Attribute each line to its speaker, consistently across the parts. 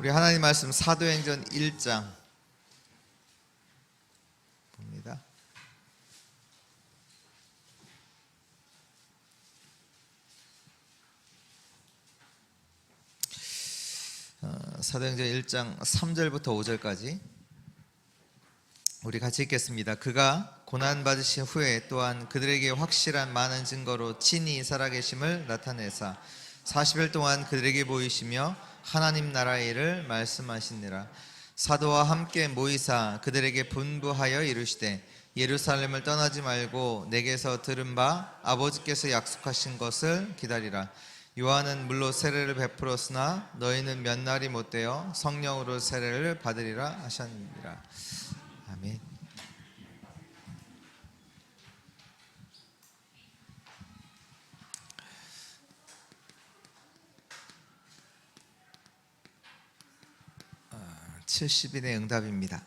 Speaker 1: 우리 하나님 말씀 사도행전 1장 봅니다. 사도행전 1장 3절부터 5절까지 우리 같이 읽겠습니다. 그가 고난받으신 후에 또한 그들에게 확실한 많은 증거로 친히 살아계심을 나타내사 40일 동안 그들에게 보이시며 하나님 나라의 일을 말씀하시니라. 사도와 함께 모이사 그들에게 분부하여 이르시되 예루살렘을 떠나지 말고 내게서 들은 바 아버지께서 약속하신 것을 기다리라. 요한은 물로 세례를 베풀었으나 너희는 몇 날이 못되어 성령으로 세례를 받으리라 하셨느니라. 아멘. 아, 70인의 응답입니다.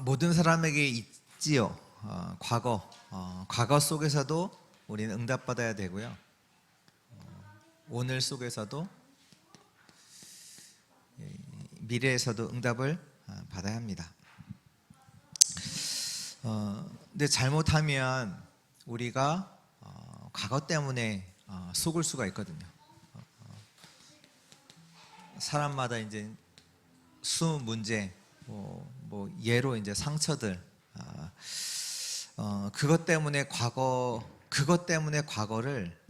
Speaker 1: 모든 사람에게 있지요. 과거 속에서도 우리는 응답받아야 되고요. 오늘 속에서도 미래에서도 응답을 받아야 합니다. 근데 잘못하면 우리가 과거 때문에 속을 수가 있거든요. 사람마다 이제 수 문제, 뭐 예로 이제 상처들, 그것 때문에 과거를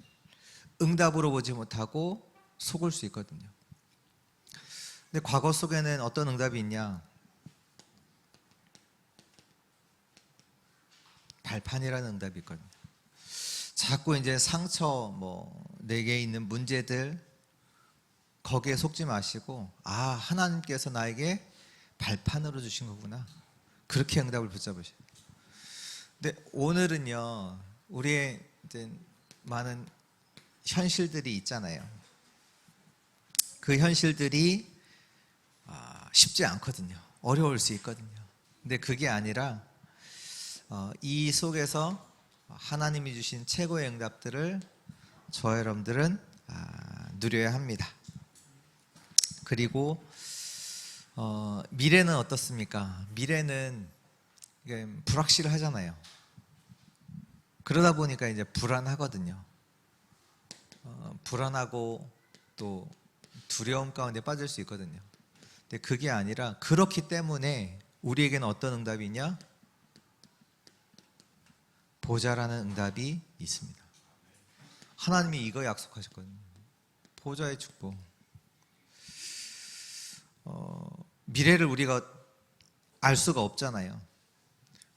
Speaker 1: 응답으로 보지 못하고 속을 수 있거든요. 근데 과거 속에는 어떤 응답이 있냐? 발판이라는 응답이 있거든요. 자꾸 이제 상처, 내게 있는 문제들 거기에 속지 마시고, 하나님께서 나에게 발판으로 주신 거구나. 그렇게 응답을 붙잡으셔요. 근데 오늘은요, 우리의 이제 많은 현실들이 있잖아요. 그 현실들이 쉽지 않거든요. 어려울 수 있거든요. 근데 그게 아니라 이 속에서 하나님이 주신 최고의 응답들을 저와 여러분들은 누려야 합니다. 그리고 미래는 어떻습니까? 미래는 불확실하잖아요. 그러다 보니까 이제 불안하거든요. 불안하고 또 두려움 가운데 빠질 수 있거든요. 근데 그게 아니라 그렇기 때문에 우리에게는 어떤 응답이 있냐? 보좌라는 응답이 있습니다. 하나님이 이거 약속하셨거든요. 보좌의 축복. 미래를 우리가 알 수가 없잖아요.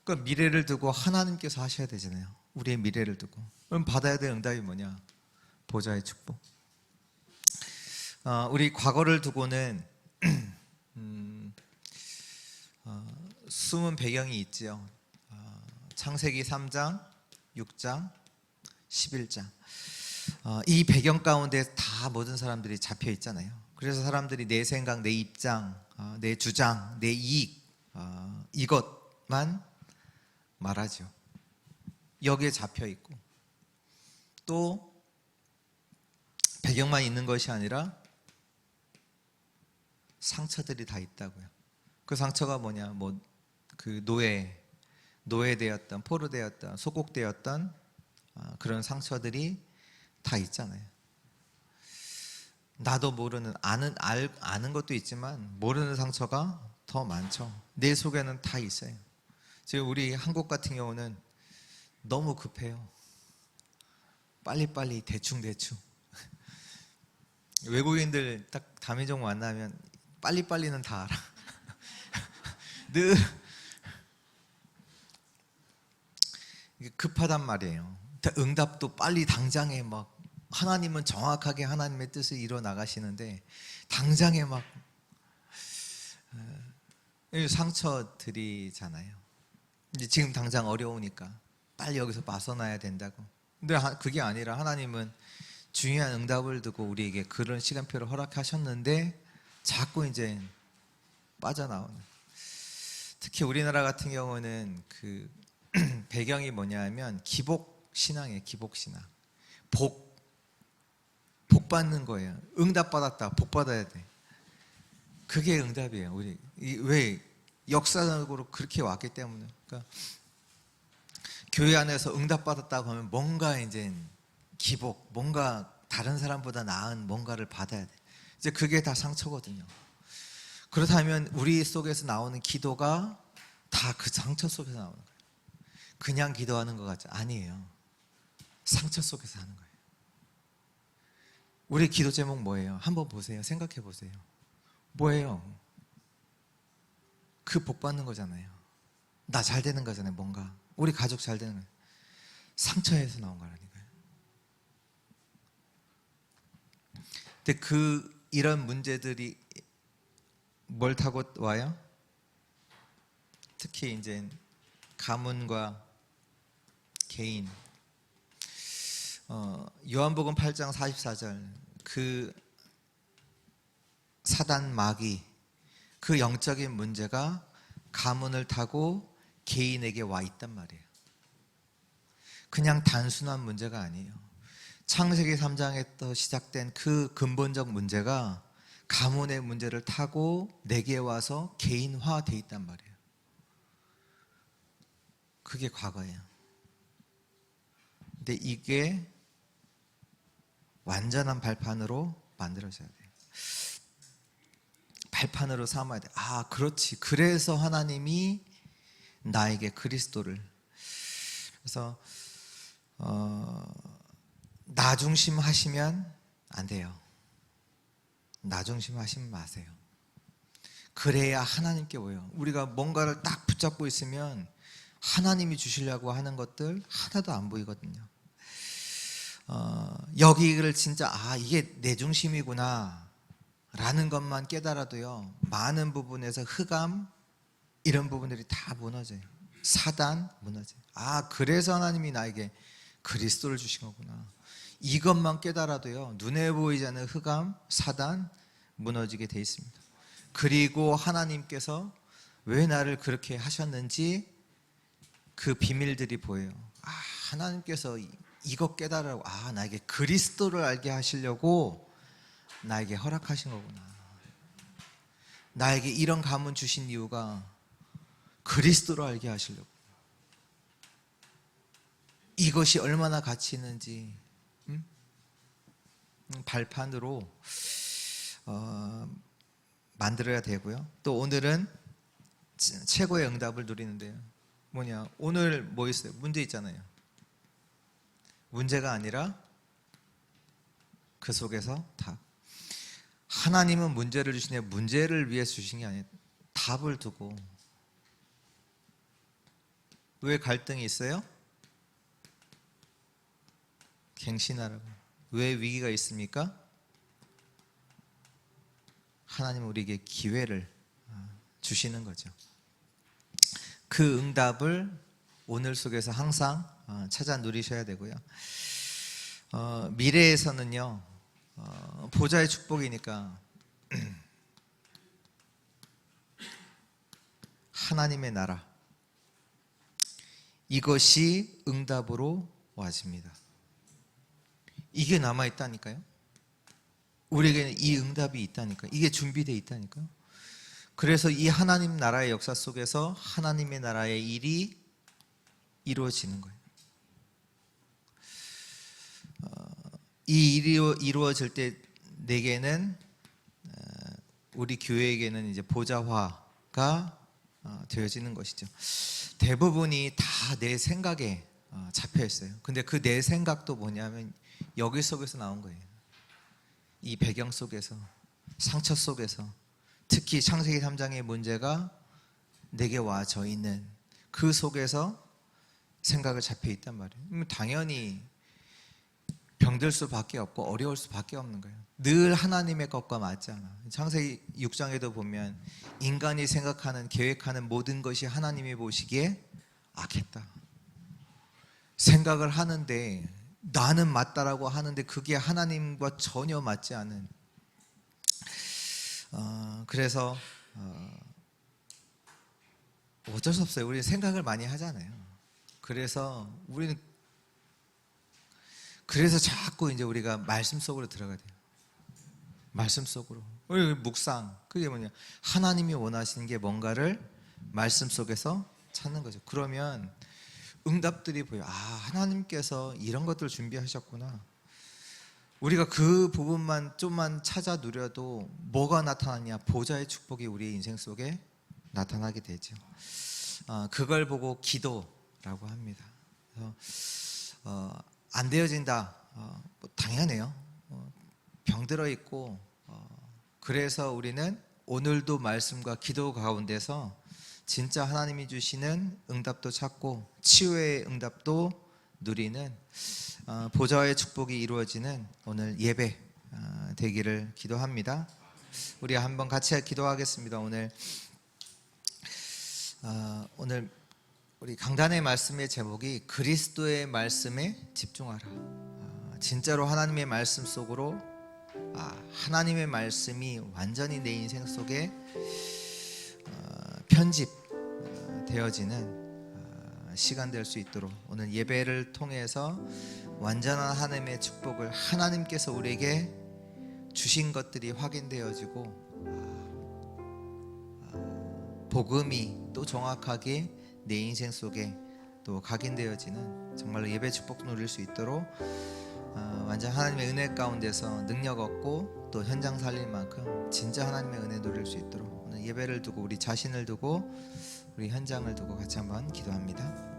Speaker 1: 그러니까 미래를 두고 하나님께서 하셔야 되잖아요. 우리의 미래를 두고. 그럼 받아야 될 응답이 뭐냐? 보좌의 축복. 우리 과거를 두고는 숨은 배경이 있지요. 창세기 3장, 6장, 11장. 이 배경 가운데 다 모든 사람들이 잡혀 있잖아요. 그래서 사람들이 내 생각, 내 입장, 내 주장, 내 이익, 이것만 말하죠. 여기에 잡혀 있고, 또 배경만 있는 것이 아니라 상처들이 다 있다고요. 그 상처가 뭐냐? 그 노예되었던, 포로되었던, 소곡되었던 그런 상처들이 다 있잖아요. 나도 모르는, 아는 것도 있지만 모르는 상처가 더 많죠. 내 속에는 다 있어요. 지금 우리 한국 같은 경우는 너무 급해요. 빨리빨리 대충. 외국인들 딱 다민족 만나면 빨리빨리는 다 알아. 늘 급하단 말이에요. 응답도 빨리 당장에 막, 하나님은 정확하게 하나님의 뜻을 이뤄 나가시는데 당장에 막 상처들이잖아요. 이제 지금 당장 어려우니까 빨리 여기서 벗어나야 된다고. 근데 그게 아니라 하나님은 중요한 응답을 두고 우리에게 그런 시간표를 허락하셨는데 자꾸 이제 빠져나오는. 특히 우리나라 같은 경우는 배경이 뭐냐면 기복 신앙이에요. 기복 신앙. 복 받는 거예요. 응답 받았다. 복 받아야 돼. 그게 응답이에요. 우리 왜 역사적으로 그렇게 왔기 때문에. 그러니까 교회 안에서 응답 받았다고 하면 뭔가 이제 기복, 뭔가 다른 사람보다 나은 뭔가를 받아야 돼. 이제 그게 다 상처거든요. 그렇다면 우리 속에서 나오는 기도가 다 그 상처 속에서 나오는 거예요. 그냥 기도하는 것 같지? 아니에요. 상처 속에서 하는 거예요. 우리 기도 제목 뭐예요? 한번 보세요. 생각해 보세요. 뭐예요? 그 복 받는 거잖아요. 나 잘 되는 거잖아요. 뭔가 우리 가족 잘 되는 거예요. 상처에서 나온 거라니까요. 근데 이런 문제들이 뭘 타고 와요? 특히 이제 가문과 개인. 요한복음 8장 44절 그 사단 마귀 그 영적인 문제가 가문을 타고 개인에게 와 있단 말이에요. 그냥 단순한 문제가 아니에요. 창세기 3장에서 시작된 그 근본적 문제가 가문의 문제를 타고 내게 와서 개인화되어 있단 말이에요. 그게 과거예요. 근데 이게 완전한 발판으로 만들어져야 돼요. 발판으로 삼아야 돼. 아, 그렇지. 그래서 하나님이 나에게 그리스도를. 그래서 나 중심 하시면 안 돼요. 나 중심 하시면 마세요. 그래야 하나님께 오요. 우리가 뭔가를 딱 붙잡고 있으면 하나님이 주시려고 하는 것들 하나도 안 보이거든요. 여기를 진짜 이게 내 중심이구나 라는 것만 깨달아도요, 많은 부분에서 흑암 이런 부분들이 다 무너져요. 사단 무너져요. 그래서 하나님이 나에게 그리스도를 주신 거구나. 이것만 깨달아도요, 눈에 보이지 않는 흑암, 사단 무너지게 돼 있습니다. 그리고 하나님께서 왜 나를 그렇게 하셨는지 그 비밀들이 보여요. 하나님께서 이거 깨달으라고, 나에게 그리스도를 알게 하시려고 나에게 허락하신 거구나. 나에게 이런 가문 주신 이유가 그리스도를 알게 하시려고. 이것이 얼마나 가치 있는지 발판으로 만들어야 되고요. 또 오늘은 최고의 응답을 누리는데요. 뭐냐? 오늘 뭐 있어요? 문제 있잖아요. 문제가 아니라 그 속에서 답. 하나님은 문제를 주시냐? 문제를 위해서 주신 게 아니에요. 답을 두고. 왜 갈등이 있어요? 갱신하라고. 왜 위기가 있습니까? 하나님은 우리에게 기회를 주시는 거죠. 그 응답을 오늘 속에서 항상 찾아 누리셔야 되고요. 미래에서는요, 보좌의 축복이니까 하나님의 나라, 이것이 응답으로 와집니다. 이게 남아있다니까요. 우리에게는 이 응답이 있다니까. 이게 준비되어 있다니까요. 그래서 이 하나님 나라의 역사 속에서 하나님의 나라의 일이 이루어지는 거예요. 이 일이 이루어질 때 내게는, 우리 교회에게는 이제 보좌화가 되어지는 것이죠. 대부분이 다 내 생각에 잡혀 있어요. 근데 그 내 생각도 뭐냐면 여기 속에서 나온 거예요. 이 배경 속에서, 상처 속에서, 특히 창세기 3장의 문제가 내게 와져 있는 그 속에서 생각을 잡혀 있단 말이에요. 당연히 병들 수밖에 없고 어려울 수밖에 없는 거예요. 늘 하나님의 것과 맞지 않아. 창세기 6장에도 보면 인간이 생각하는, 계획하는 모든 것이 하나님이 보시기에 악했다. 생각을 하는데 나는 맞다라고 하는데 그게 하나님과 전혀 맞지 않은. 그래서 어쩔 수 없어요. 우리 생각을 많이 하잖아요. 그래서 자꾸 이제 우리가 말씀 속으로 들어가야 돼요. 말씀 속으로. 우리 묵상. 그게 뭐냐? 하나님이 원하시는 게 뭔가를 말씀 속에서 찾는 거죠. 그러면 응답들이 보여. 아, 하나님께서 이런 것들을 준비하셨구나. 우리가 그 부분만 좀만 찾아 누려도 뭐가 나타나냐? 보좌의 축복이 우리의 인생 속에 나타나게 되죠. 그걸 보고 기도라고 합니다. 그래서 안 되어진다. 뭐 당연해요. 병들어 있고 그래서 우리는 오늘도 말씀과 기도 가운데서 진짜 하나님이 주시는 응답도 찾고 치유의 응답도 누리는 보좌의 축복이 이루어지는 오늘 예배 되기를 기도합니다. 우리 한번 같이 기도하겠습니다. 오늘 우리 강단의 말씀의 제목이 그리스도의 말씀에 집중하라. 진짜로 하나님의 말씀 속으로 하나님의 말씀이 완전히 내 인생 속에 편집되어지는 시간 될 수 있도록 오늘 예배를 통해서 완전한 하나님의 축복을 하나님께서 우리에게 주신 것들이 확인되어지고 복음이 또 정확하게 내 인생 속에 또 각인되어지는 정말로 예배 축복 누릴 수 있도록 완전 하나님의 은혜 가운데서 능력 얻고 또 현장 살릴 만큼 진짜 하나님의 은혜 누릴 수 있도록 오늘 예배를 두고 우리 자신을 두고 우리 현장을 두고 같이 한번 기도합니다.